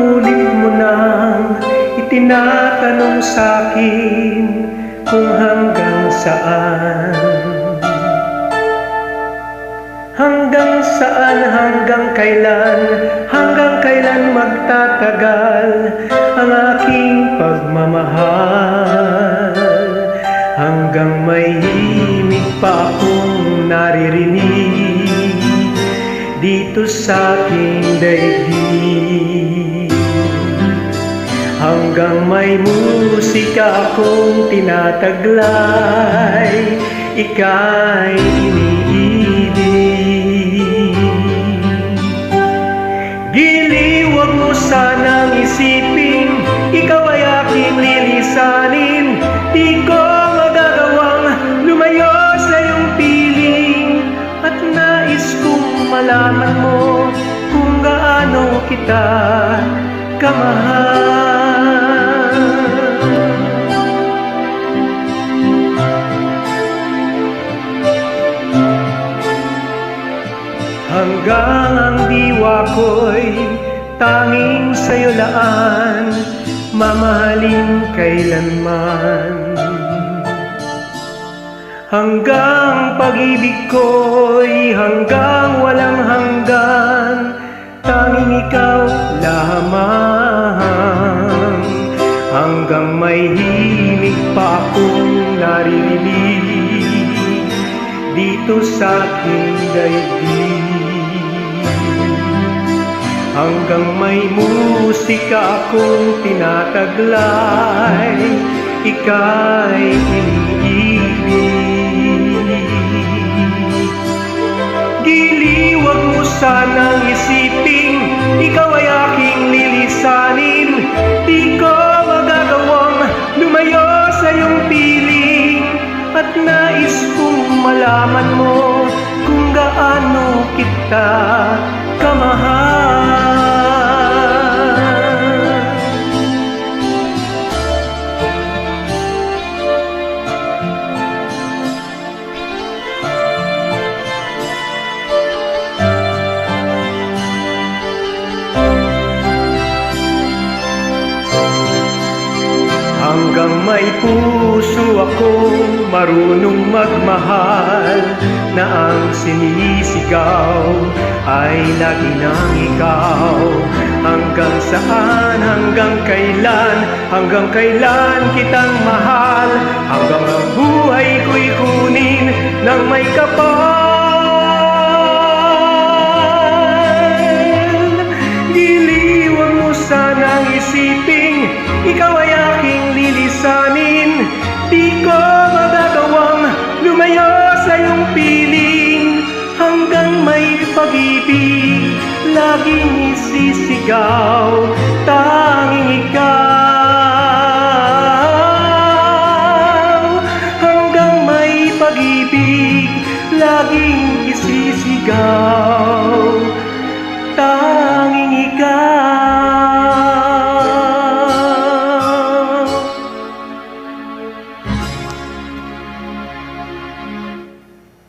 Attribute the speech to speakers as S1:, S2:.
S1: Paulit-ulit mo nang itinatanong sa'kin kung hanggang saan. Hanggang saan, hanggang kailan magtatagal ang aking pagmamahal. Hanggang may himig pa akong naririnig dito sa aking daigdig. Hanggang may musika akong tinataglay, ika'y iniibig. Giliw, wag mo sanang isipin, ikaw ay aking lilisanin. Di ko magagawang lumayo sa iyong piling, at nais kong malaman mo kung gaano kita kamahal. Hanggang ang diwa ko'y tanging sa'yo laan, mamahalin kailanman. Hanggang pag-ibig ko'y hanggang walang hanggan, tanging ikaw lamang. Hanggang may himig pa akong naririnig dito sa aking daigdig. Hanggang may musika akong tinataglay, ika'y iniibig. Giliw, wag mo sanang isipin, ikaw ay aking lilisanin. Di ko magagawang lumayo sa iyong piling, at nais kong malaman mo kung gaano kita kamahal. Hanggang may puso akong marunong magmahal, na ang sinisigaw ay lagi nang ikaw. Hanggang saan, hanggang kailan kitang mahal, hanggang ang buhay ko'y kunin ng may kapal. Giliw, wag mo sanang isipin, ikaw ay aking lilisanin. Di ko magagawang lumayo sa iyong piling, hanggang may pag-ibig laging isisigaw, tanging ikaw. Hanggang may pag-ibig laging isisigaw.